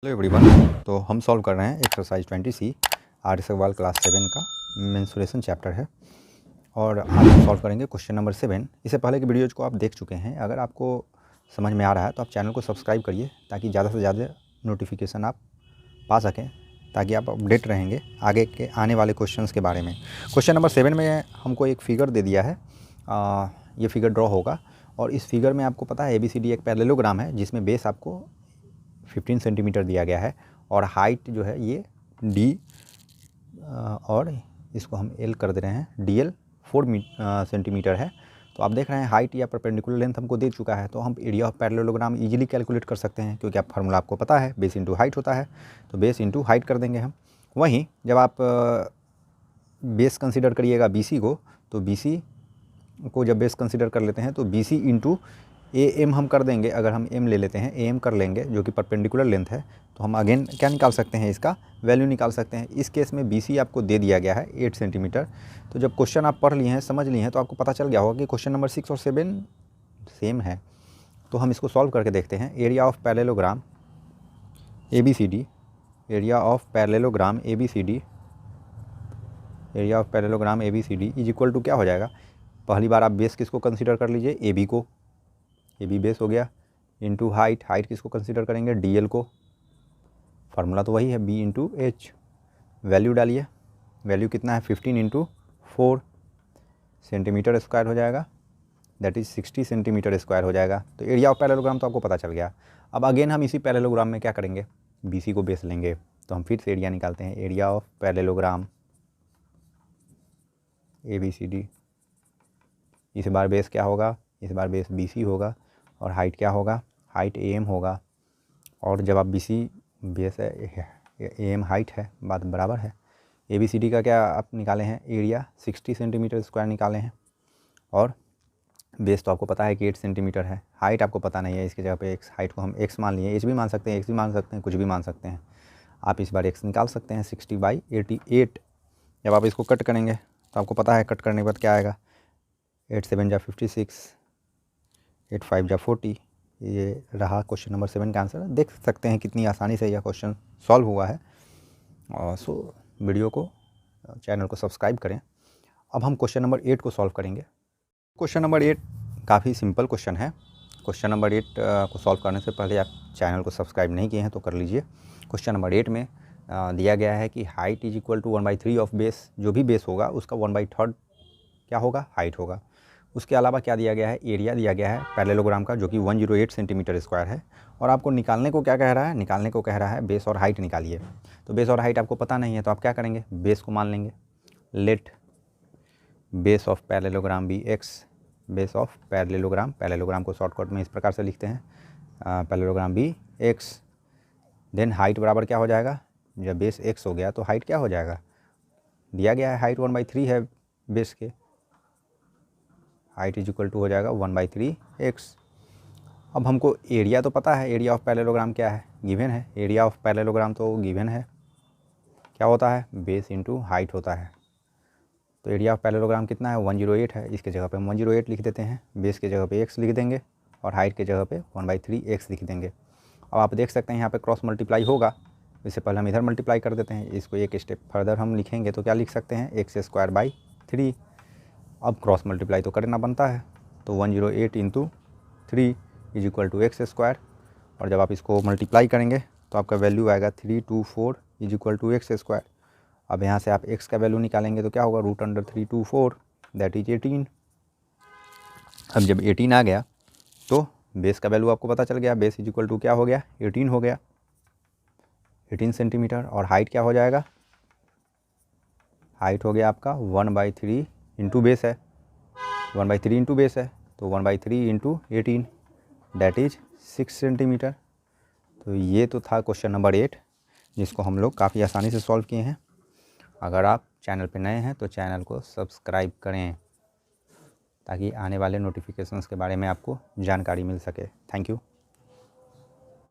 Hello everyone. तो हम solve कर रहे हैं एक्सरसाइज 20C आर्य सवाल क्लास 7 का मेंस्ट्रुएशन चैप्टर है और आज हम सॉल्व करेंगे क्वेश्चन नंबर 7। इससे पहले की वीडियोज़ को आप देख चुके हैं। अगर आपको समझ में आ रहा है तो आप चैनल को सब्सक्राइब करिए ताकि ज़्यादा से ज़्यादा नोटिफिकेशन आप पा सकें, ताकि आप अपडेट रहेंगे आगे के आने वाले क्वेश्चंस के बारे में। क्वेश्चन नंबर 7 में हमको एक फिगर दे दिया है। ये फिगर ड्रॉ होगा और इस फिगर में आपको पता है ABCD एक पैरेललोग्राम है जिसमें बेस आपको 15 सेंटीमीटर दिया गया है और हाइट जो है ये D और इसको हम L कर दे रहे हैं, DL 4 सेंटीमीटर है। तो आप देख रहे हैं हाइट या परपेंडिकुलर लेंथ हमको दे चुका है, तो हम area of parallelogram easily calculate कर सकते हैं क्योंकि आप फार्मूला आपको पता है, बेस इंटू हाइट होता है। तो बेस इंटू हाइट कर देंगे हम। वहीं जब आप बेस कंसिडर करिएगा BC को, तो BC को जब बेस कंसिडर कर लेते हैं तो BC इंटू AM हम कर देंगे। अगर हम M ले लेते हैं, AM कर लेंगे जो कि परपेंडिकुलर लेंथ है, तो हम अगेन क्या निकाल सकते हैं, इसका वैल्यू निकाल सकते हैं। इस केस में BC आपको दे दिया गया है 8 सेंटीमीटर। तो जब क्वेश्चन आप पढ़ लिए हैं, समझ लिए हैं, तो आपको पता चल गया होगा कि क्वेश्चन नंबर 6 और 7 सेम है। तो हम इसको सॉल्व करके देखते हैं। Area of parallelogram ABCD, area of parallelogram ABCD, area of parallelogram ABCD is equal to क्या हो जाएगा। पहली बार आप बेस किसको कंसिडर कर लीजिए, AB को, AB बेस हो गया, इंटू हाइट, हाइट किसको कंसिडर करेंगे, DL को। फार्मूला तो वही है, B इंटू H। वैल्यू डालिए, वैल्यू कितना है 15 इंटू 4 सेंटीमीटर स्क्वायर हो जाएगा, दैट इज़ 60 सेंटीमीटर स्क्वायर हो जाएगा। तो एरिया ऑफ पैरेललोग्राम तो आपको पता चल गया। अब अगेन हम इसी पैरेललोग्राम में क्या करेंगे, BC को बेस लेंगे। तो हम फिर से एरिया निकालते हैं, एरिया ऑफ पैरेललोग्राम ABCD। इस बार बेस क्या होगा, इस बार बेस BC होगा और हाइट क्या होगा, हाइट AM होगा। और जब आप BC बेस है, AM हाइट है, बात बराबर है। ABCD का क्या आप निकाले हैं, एरिया 60 सेंटीमीटर स्क्वायर निकाले हैं और बेस तो आपको पता है कि 8 सेंटीमीटर है। हाइट आपको पता नहीं है, इसकी जगह पे x, हाइट को हम x मान लिए, h भी मान सकते हैं, x भी मान सकते हैं, कुछ भी मान सकते हैं। आप इस बार x निकाल सकते हैं, 60/88। जब आप इसको कट करेंगे तो आपको पता है कट करने के बाद क्या आएगा, 8 7 जा 56, 8 5 जा 40। ये रहा क्वेश्चन नंबर 7 का आंसर। देख सकते हैं कितनी आसानी से यह क्वेश्चन सॉल्व हुआ है। और सो वीडियो को, चैनल को सब्सक्राइब करें। अब हम क्वेश्चन नंबर 8 को सॉल्व करेंगे। क्वेश्चन नंबर 8 काफ़ी सिंपल क्वेश्चन है। क्वेश्चन नंबर 8 को सॉल्व करने से पहले आप चैनल को सब्सक्राइब नहीं किए हैं तो कर लीजिए। क्वेश्चन नंबर 8 में दिया गया है कि height is equal to 1/3 of base. जो भी बेस होगा उसका 1/3 क्या होगा, हाइट होगा। उसके अलावा क्या दिया गया है, एरिया दिया गया है पैरेललोग्राम का जो कि 108 सेंटीमीटर स्क्वायर है। और आपको निकालने को क्या कह रहा है, निकालने को कह रहा है बेस और हाइट निकालिए। तो बेस और हाइट आपको पता नहीं है तो आप क्या करेंगे, बेस को मान लेंगे। Let base of parallelogram be x, base of parallelogram, parallelogram को शॉर्टकट में इस प्रकार से लिखते हैं, parallelogram be x। Then height बराबर क्या हो जाएगा, जब बेस x हो गया तो हाइट क्या हो जाएगा, दिया गया है हाइट 1/3 है बेस के, हाइट इज इक्वल टू हो जाएगा 1/3 x। अब हमको एरिया तो पता है, एरिया ऑफ पैरेललोग्राम क्या है, गिवन है। एरिया ऑफ पैरेललोग्राम तो गिवन है, क्या होता है, बेस इंटू हाइट होता है। तो एरिया ऑफ पैरेललोग्राम कितना है, 108 है। इसके जगह पे हम 108 लिख देते हैं, बेस के जगह पे x लिख देंगे और हाइट के जगह पे 1/3 x लिख देंगे। अब आप देख सकते हैं यहाँ पे क्रॉस मल्टीप्लाई होगा। इससे पहले हम इधर मल्टीप्लाई कर देते हैं, इसको एक स्टेप फर्दर हम लिखेंगे तो क्या लिख सकते हैं, x²/3। अब क्रॉस मल्टीप्लाई तो करना बनता है, तो 108 into 3 is equal to x²। और जब आप इसको मल्टीप्लाई करेंगे तो आपका वैल्यू आएगा 324 इज इक्वल टू x²। अब यहाँ से आप x का वैल्यू निकालेंगे तो क्या होगा, √324 दैट इज 18। अब जब 18 आ गया तो बेस का वैल्यू आपको पता चल गया, बेस इज इक्वल टू क्या हो गया, 18 हो गया, 18 सेंटीमीटर। और हाइट क्या हो जाएगा, हाइट हो गया आपका 1/3 इंटू बेस है, 1/3 इंटू बेस है, तो 1/3 इंटू 18 दैट इज 6 सेंटीमीटर। तो ये तो था क्वेश्चन नंबर 8 जिसको हम लोग काफ़ी आसानी से सॉल्व किए हैं। अगर आप चैनल पे नए हैं तो चैनल को सब्सक्राइब करें ताकि आने वाले नोटिफिकेशंस के बारे में आपको जानकारी मिल सके। Thank you.